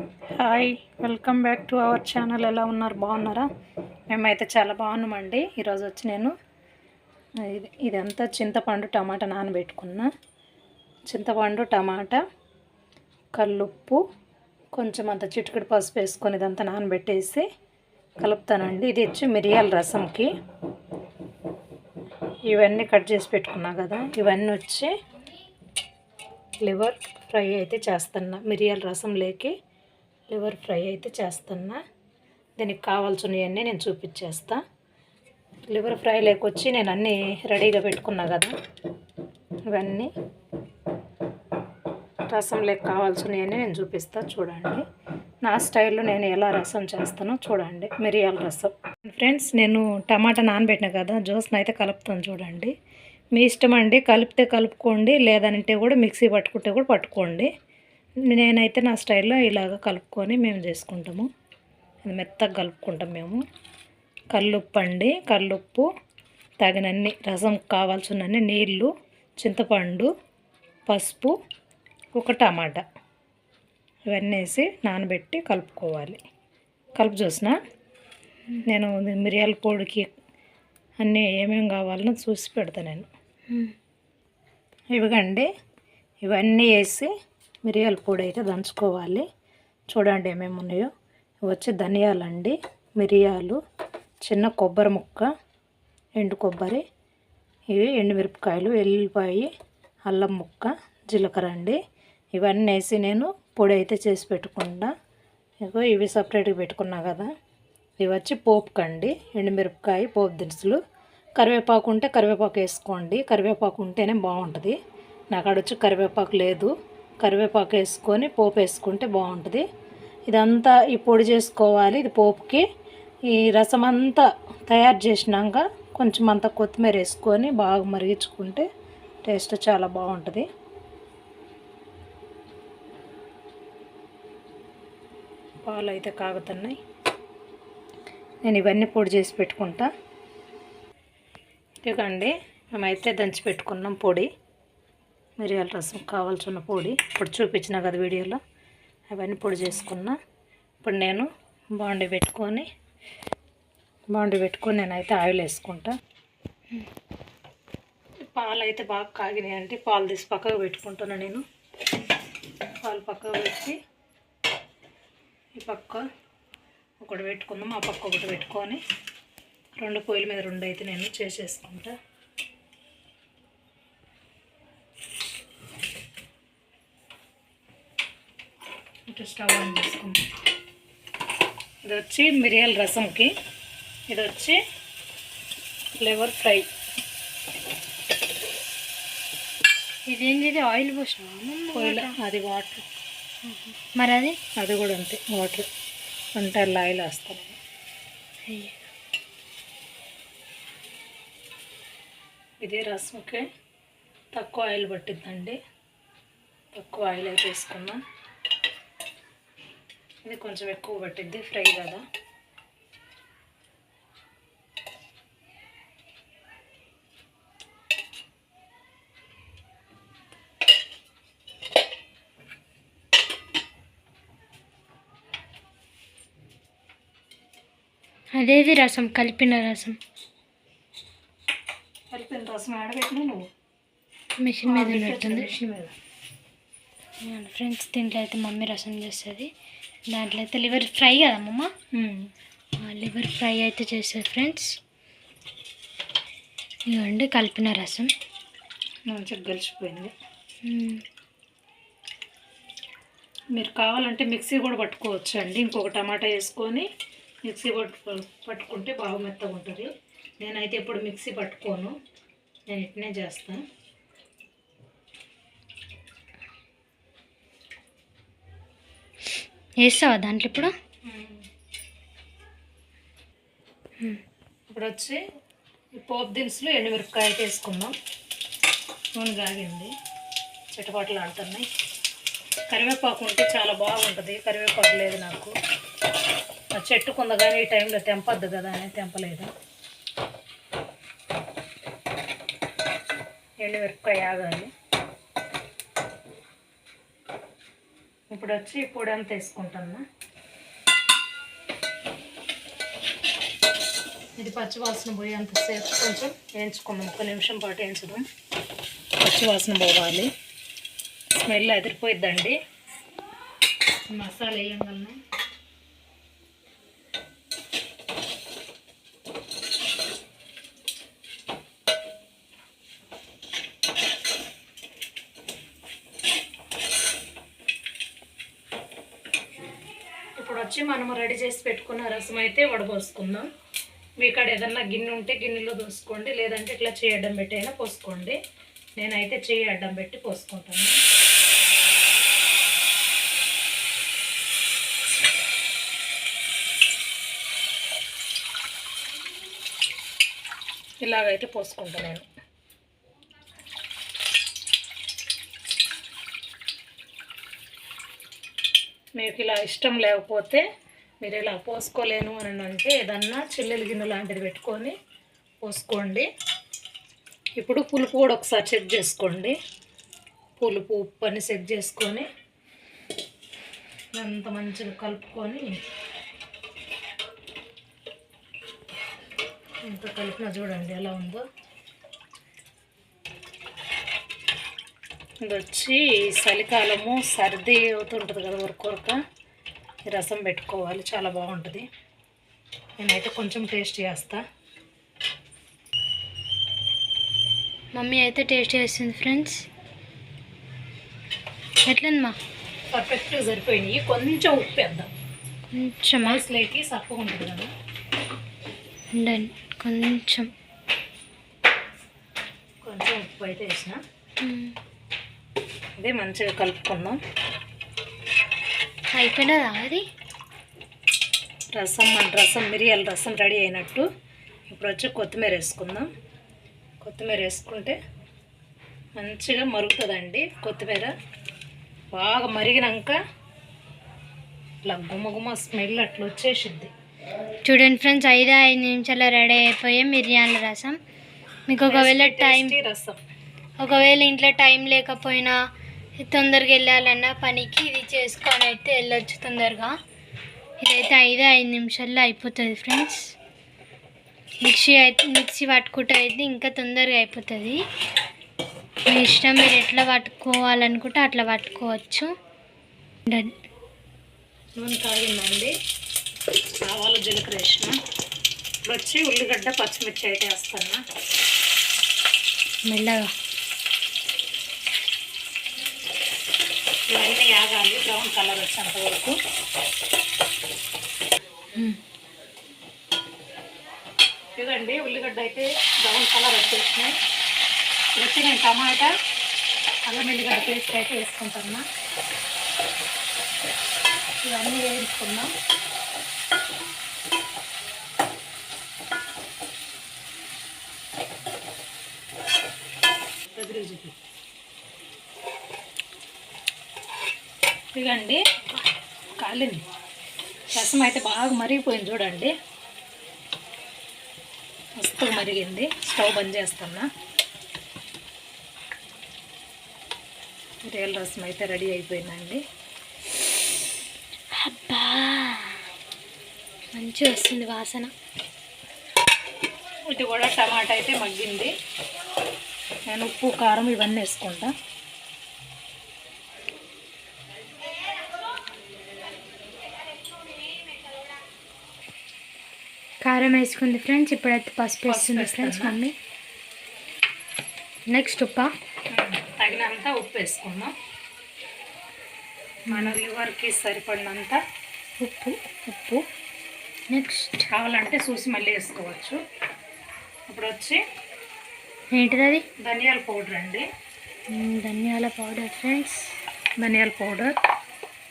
Hi, welcome back to our channel. ఎలా ఉన్నారు? బాగున్నారా? మేమైతే చాలా బాగున్నామండి. ఈరోజు వచ్చి నేను ఇదంతా చింతపండు టమాటా నానబెట్టుకున్నా. చింతపండు టమాటా కల్లుప్పు కొంచెం అంత చిటికెడు పసుపు వేసుకొని ఇదంతా నానబెట్టేసి కలుపుతానండి. ఇది వచ్చి మిరియాల రసంకి. ఇవన్నీ కట్ చేసి పెట్టుకున్నా కదా, ఇవన్నీ వచ్చి లివర్ ఫ్రై అయితే చేస్తున్నా. మిరియాల రసం లేకి లివర్ ఫ్రై అయితే చేస్తున్నా. దీనికి కావాల్సినవన్నీ నేను చూపించేస్తా. లివర్ ఫ్రై లేకొచ్చి నేను అన్నీ రెడీగా పెట్టుకున్నా కదా, ఇవన్నీ రసం లేక కావాల్సినవన్నీ నేను చూపిస్తా. చూడండి నా స్టైల్లో నేను ఎలా రసం చేస్తానో చూడండి. మిరియాల రసం ఫ్రెండ్స్, నేను టమాటా నానబెట్టినా కదా, జ్యూస్ని అయితే కలుపుతాను. చూడండి, మీ ఇష్టం అండి. కలిపితే కలుపుకోండి, లేదంటే కూడా మిక్సీ పట్టుకుంటే కూడా పట్టుకోండి. నేనైతే నా స్టైల్లో ఇలాగ కలుపుకొని మేము చేసుకుంటాము. అది మెత్తగా కలుపుకుంటాం మేము. కల్లుప్పు అండి, కల్లుప్పు తగినన్ని, రసం కావాల్సినన్ని నీళ్ళు, చింతపండు, పసుపు, ఒక టమాటా, ఇవన్నీ వేసి నానబెట్టి కలుపుకోవాలి. కలుపు చూసిన నేను మిరియాల పొడికి అన్నీ ఏమేమి కావాలో చూసి పెడతా నేను. ఇవిగండి, ఇవన్నీ వేసి మిరియాల పొడి అయితే దంచుకోవాలి. చూడండి ఏమేమి ఉన్నాయో. ఇవి వచ్చి ధనియాలండి, మిరియాలు, చిన్న కొబ్బరి ముక్క, ఎండు కొబ్బరి, ఇవి ఎండుమిరపకాయలు, ఎల్లిపాయ, అల్లం ముక్క, జీలకర్ర అండి. ఇవన్నీ వేసి నేను పొడి అయితే చేసి పెట్టుకుంటా. ఇగో ఇవి సపరేట్గా పెట్టుకున్నా కదా. ఇవి వచ్చి పోపుకండి, ఎండుమిరపకాయ, పోపు దినుసులు, కరివేపాకు ఉంటే కరివేపాకు వేసుకోండి. కరివేపాకు ఉంటేనే బాగుంటుంది. నాకు అడొచ్చి కరివేపాకు లేదు. కరివేపాకు వేసుకొని పోపు వేసుకుంటే బాగుంటుంది. ఇదంతా ఈ పొడి చేసుకోవాలి. ఇది పోపుకి. ఈ రసం అంతా తయారు చేసినాక కొంచెం అంత కొత్తిమీర వేసుకొని బాగా మరిగించుకుంటే టేస్ట్ చాలా బాగుంటుంది. పాలు అయితే కాగుతున్నాయి. నేను ఇవన్నీ పొడి చేసి పెట్టుకుంటా. ఇదిగండి, మేమైతే దంచి పెట్టుకున్నాం పొడి, మిరియాల రసం కావాల్సిన పొడి. ఇప్పుడు చూపించిన కదా వీడియోలో, అవన్నీ పొడి చేసుకున్నా. ఇప్పుడు నేను బాండి పెట్టుకొని నేనైతే ఆయిల్ వేసుకుంటా. పాలు అయితే బాగా కాగినాయి అంటే పాలు తీసి పక్కకు పెట్టుకుంటున్నా నేను. పాలు పక్కకు పెట్టి ఈ పక్క ఒకటి పెట్టుకుందాం, ఆ పక్క ఒకటి పెట్టుకొని రెండు పొయ్యిల మీద రెండు అయితే నేను చేసేసుకుంటా. ఇటు స్టవ్ ఆన్ చేసుకుంటాం. ఇది వచ్చి మిరియాల రసంకి, ఇది వచ్చి లివర్ ఫ్రై. ఇదేంటి ఆయిల్ పోసిన పొయ్యిలో అది వాటర్, మరి అది కూడా అంతే వాటర్. అంటే ఆయిల్ వేస్తాను. ఇది రసంకి తక్కువ ఆయిల్ పట్టిద్దండి. తక్కువ ఆయిల్ అయితే వేసుకున్నా. ఇది కొంచెం ఎక్కువ పట్టిద్ది, ఫ్రై కదా. అదేది రసం, కలిపిన రసం ఆడబెట్టినా నువ్వు మిషన్ మీద ఉన్నట్టుంది. మిషన్ మీద. ఫ్రెండ్స్, దీంట్లో అయితే మమ్మీ రసం చేస్తుంది. దాంట్లో అయితే లివర్ ఫ్రై కదా మమ్మ, లివర్ ఫ్రై అయితే చేస్తుంది ఫ్రెండ్స్. ఇవ్వండి కలిపిన రసం మంచిగా కలిసిపోయింది. మీరు కావాలంటే మిక్సీ కూడా పట్టుకోవచ్చు అండి. ఇంకొక టమాటా వేసుకొని మిక్సీ పట్టుకుంటే బాగా మెత్తగా ఉంటుంది. నేనైతే ఎప్పుడు మిక్సీ పట్టుకోను, నేను ఇట్నే చేస్తాను. వేస్తావా దాంట్లో ఇప్పుడు? ఇప్పుడు వచ్చి ఈ పోపు దినుసులు, ఎండుమిరపకాయ అయితే వేసుకుందాం. నూనె కాగింది, చిటపాటలు ఆడుతున్నాయి. కరివేపాకు ఉంటే చాలా బాగుంటుంది. కరివేపాకు లేదు నాకు, చెట్టుకుంద కానీ ఈ టైంలో తెంపద్దు కదా అని తెంపలేదు. ఎండుమిరపకాయ ఆగాలి. ఇప్పుడు వచ్చి ఈ పొడి అంతా వేసుకుంటున్నా. ఇది పచ్చివాసన పోయేంతసేపు కొంచెం వేయించుకుందాం. 1 నిమిషం పాటు వేయించడం. పచ్చివాసన పోవాలి, స్మెల్ అదిరిపోయిద్దండి. మసాలా వేయగలను. ఇప్పుడు వచ్చి మనము రెడీ చేసి పెట్టుకున్న రసం అయితే వడపోసుకుందాం. మీ కాడ ఏదన్నా గిన్నె ఉంటే గిన్నెలో దోసుకోండి, లేదంటే ఇట్లా చేయి అడ్డం పెట్టి అయినా పోసుకోండి. నేనైతే చేయి అడ్డం పెట్టి పోసుకుంటాను. ఇలాగైతే పోసుకుంటాను నేను. మీకు ఇలా ఇష్టం లేకపోతే మీరు ఇలా పోసుకోలేను అని అంటే ఏదన్నా చిల్లెల గిన్నె లాంటిది పెట్టుకొని పోసుకోండి. ఇప్పుడు పులుపు కూడా ఒకసారి చెక్ చేసుకోండి. పులుపు ఉప్పు అని చెక్ చేసుకొని అంత మంచిగా కలుపుకొని ఇంత కలిపిన చూడండి ఎలా ఉందో. ఇది వచ్చి చలికాలము సర్ది అవుతుంటుంది కదా, ఉరక ఈ రసం పెట్టుకోవాలి, చాలా బాగుంటుంది. నేనైతే కొంచెం టేస్ట్ చేస్తా. మమ్మీ అయితే టేస్ట్ చేస్తుంది ఫ్రెండ్స్. ఎట్లుందమ్మా? పర్ఫెక్ట్గా సరిపోయినాయి. కొంచెం ఉప్పు వేద్దాం, కొంచెం రైస్లోకి సప్పగా ఉంటుంది కదా. కొంచెం కొంచెం ఉప్పు అయితే వేసిన. అదే మంచిగా కలుపుకుందాం. అయిపోయినదా అది రసం? మన రసం మిరియాల రసం రెడీ అయినట్టు. ఇప్పుడు వచ్చి కొత్తిమీర వేసుకుందాం. కొత్తిమీర వేసుకుంటే మంచిగా మరుగుతుందండి. కొత్తిమీర బాగా మరిగినాక ఇట్లా గుమగుమ స్మెల్ అట్లా వచ్చేసిద్ది. చూడండి ఫ్రెండ్స్, 5 నిమిషాల్లో రెడీ అయిపోయాయి మిరియాల రసం. మీకు ఒకవేళ ఇంట్లో టైం లేకపోయినా తొందరగా వెళ్ళాలన్నా పనికి ఇది చేసుకొని అయితే వెళ్ళొచ్చు తొందరగా. ఇదైతే 5 నిమిషాల్లో అయిపోతుంది ఫ్రెండ్స్. మిక్సీ పట్టుకుంటే అయితే ఇంకా తొందరగా అయిపోతుంది. మీ ఇష్టం, మీరు ఎట్లా పట్టుకోవాలనుకుంటే అట్లా పట్టుకోవచ్చు. డన్. నూనె కాగిందండి, ఆవాలు జీలకర్ర వేసిన. ఇప్పుడు వచ్చి ఉల్లిగడ్డ పచ్చిమిర్చి అయితే వేస్తున్నా మెల్లగా. ఇవన్నీ ఆగాలి బ్రౌన్ కలర్ వచ్చేంత వరకు. ఇదండి ఉల్లిగడ్డ అయితే బ్రౌన్ కలర్ వచ్చేసినాయి. ఇప్పుడు వచ్చి నేను టమాటా అల్లం ఎల్లిగడ్డ పేస్ట్ అయితే వేసుకుంటున్నా. ఇవన్నీ వేసుకుందాం. ఇదండి కాలింది. రసం అయితే బాగా మరిగిపోయింది చూడండి, మస్తు మరిగింది. స్టవ్ బంద్ చేస్తున్నా. మిరియాల రసం అయితే రెడీ అయిపోయిందండి. అబ్బా మంచిగా వస్తుంది వాసన. ఇది కూడా టమాటా అయితే మగ్గింది. నేను ఉప్పు కారం ఇవన్నీ వేసుకుంటా. కారం వేసుకుంది ఫ్రెండ్స్. ఇప్పుడైతే పసుపు వేస్తుంది ఫ్రెండ్స్ మమ్మీ. నెక్స్ట్ ఉప్ప తగినంత ఉప్పు వేసుకుందాం. మన లివర్కి సరిపడినంత ఉప్పు. నెక్స్ట్ కావాలంటే చూసి మళ్ళీ వేసుకోవచ్చు. ఇప్పుడు వచ్చి ఏంటిది అది? ధనియాల పౌడర్ అండి. ధనియాల పౌడర్ ఫ్రెండ్స్, ధనియాల పౌడర్.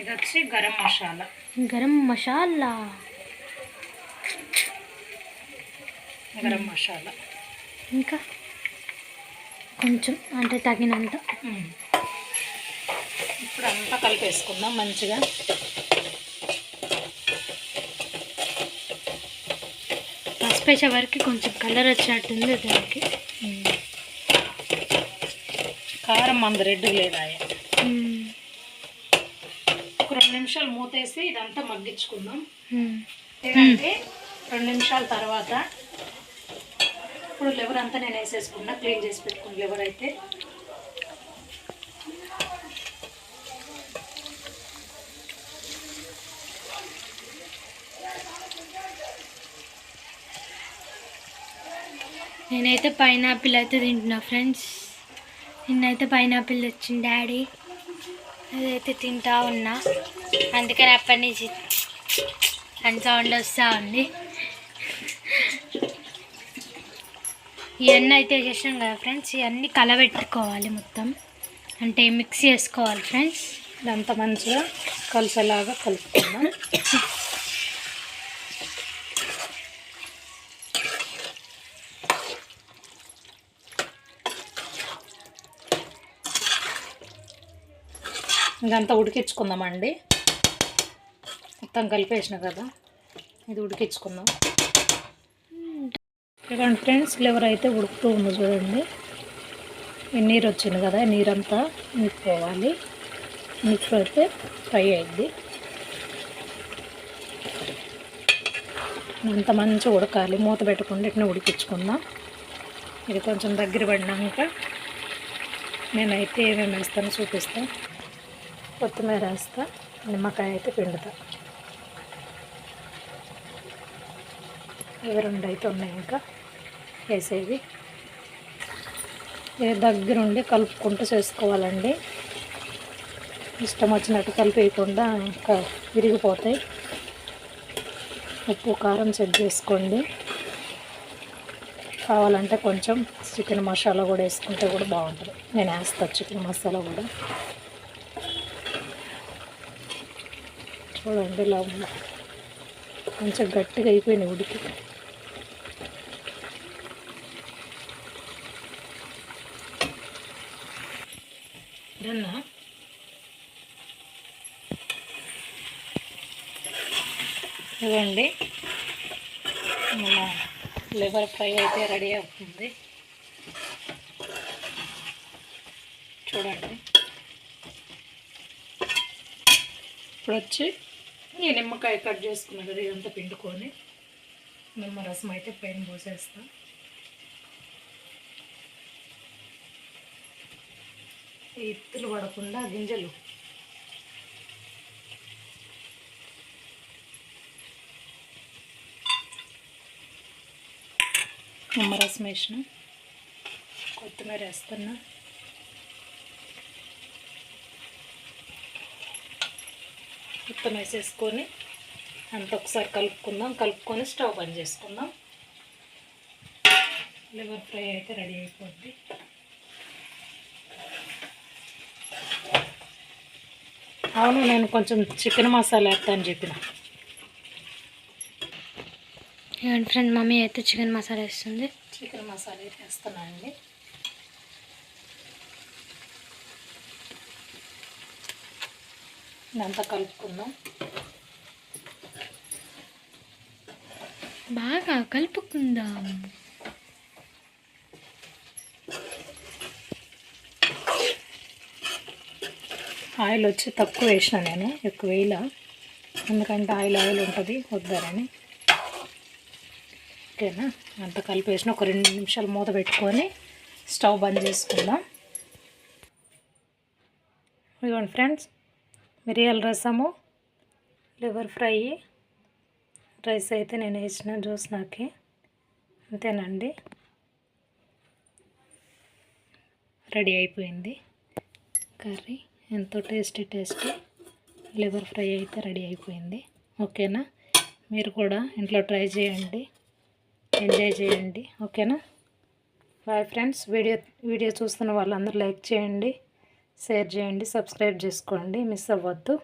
ఇది వచ్చి గరం మసాలా. గరం మసాలా ఇంకా కొంచెం అంటే తగినంత. ఇప్పుడు అంతా కలిపేసుకుందాం మంచిగా. పసుపు వేసే వరకు కొంచెం కలర్ వచ్చినట్టుంది దానికి. కారం మంది రెడ్ లేదా. 2 నిమిషాలు మూతేసి ఇదంతా మగ్గించుకుందాం. ఏంటంటే 2 నిమిషాల తర్వాత ఇప్పుడు లివర్ అంతా నేను వేసేసుకున్నా, క్లీన్ చేసి పెట్టుకున్న లివర్ అయితే. నేనైతే పైనాపిల్ అయితే తింటున్నా ఫ్రెండ్స్. నిన్నైతే పైనాపిల్ తెచ్చింది డాడీ, అదైతే తింటా ఉన్నా. అందుకని అప్పటి నుంచి అని సౌండ్ వస్తూ ఉంది. ఇవన్నీ అయితే చేసాం కదా ఫ్రెండ్స్, ఇవన్నీ కలబెట్టుకోవాలి మొత్తం, అంటే మిక్స్ చేసుకోవాలి ఫ్రెండ్స్. ఇదంతా మంచిగా కలిసేలాగా కలుపుకుందాం. ఇదంతా ఉడికించుకుందామండి. మొత్తం కలిపేసిన కదా, ఇది ఉడికించుకుందాం. చూడండి ఫ్రెండ్స్, లివర్ అయితే ఉడుకుతూ ఉంది చూడండి. ఈ నీరు వచ్చింది కదా, నీరంతా నింపుకోవాలి. నింపుకైతే ఫ్రై అయింది. అంత మంచిగా ఉడకాలి, మూత పెట్టకుండా ఇట్లా ఉడికించుకుందాం. ఇది కొంచెం దగ్గర పడినాక నేనైతే ఏమేమి వేస్తానో చూపిస్తాను. కొత్తిమీర వేస్తా, నిమ్మకాయ అయితే పిండుతా. ఇవి 2 అయితే ఉన్నాయి ఇంకా వేసేవి. దగ్గరుండి కలుపుకుంటూ చేసుకోవాలండి. ఇష్టం వచ్చినట్టు కలిపేయకుండా ఇంకా విరిగిపోతాయి. ఉప్పు కారం చెక్ చేసుకోండి. కావాలంటే కొంచెం చికెన్ మసాలా కూడా వేసుకుంటే కూడా బాగుంటుంది. నేను వేస్తాను చికెన్ మసాలా కూడా. చూడండి ఇలా కొంచెం గట్టిగా అయిపోయినాయి ఉడికి. డన్నా ఇవ్వండి, మన లివర్ ఫ్రై అయితే రెడీ అవుతుంది. చూడండి, ఇప్పుడు వచ్చి ఈ నిమ్మకాయ కట్ చేసుకున్న కదా, ఇదంతా పిండుకొని నిమ్మరసం అయితే పైన పోసేస్తాం. ఈ ఇత్తులు పడకుండా గింజలు నిమ్మరసం వేసిన, కొత్తిమీర వేస్తున్నా. మొత్తం వేసేసుకొని అంత ఒకసారి కలుపుకుందాం. కలుపుకొని స్టవ్ బంద్ చేసుకుందాం. లివర్ ఫ్రై అయితే రెడీ అయిపోద్ది. అవును, నేను కొంచెం చికెన్ మసాలా వేస్తాను చెప్పిన. ఫ్రెండ్ మమ్మీ అయితే చికెన్ మసాలా వేస్తుంది. చికెన్ మసాలా అయితే వేస్తున్నానండి. ఇదంతా కలుపుకుందాం. బాగా కలుపుకుందాం. ఆయిల్ వచ్చి తక్కువ వేసిన, నేను ఎక్కువ వేయలా, ఎందుకంటే ఆయిల్ ఉంటుంది వద్దారని. ఓకేనా, అంత కలిపేసిన ఒక 2 నిమిషాలు మూత పెట్టుకొని స్టవ్ బంద్ చేసుకుందాం. ఇదిగోండి ఫ్రెండ్స్, మిరియాల రసము, లివర్ ఫ్రై, రైస్ అయితే నేను వేసిన జ్యోత్స్నాకి. అంతేనండి, రెడీ అయిపోయింది కర్రీ. ఎంతో టేస్టీ లివర్ ఫ్రై అయితే రెడీ అయిపోయింది. ఓకేనా, మీరు కూడా ఇంట్లో ట్రై చేయండి, ఎంజాయ్ చేయండి. ఓకేనా, బాయ్ ఫ్రెండ్స్. వీడియో చూస్తున్న వాళ్ళందరూ లైక్ చేయండి, షేర్ చేయండి, సబ్స్క్రైబ్ చేసుకోండి, మిస్ అవ్వద్దు.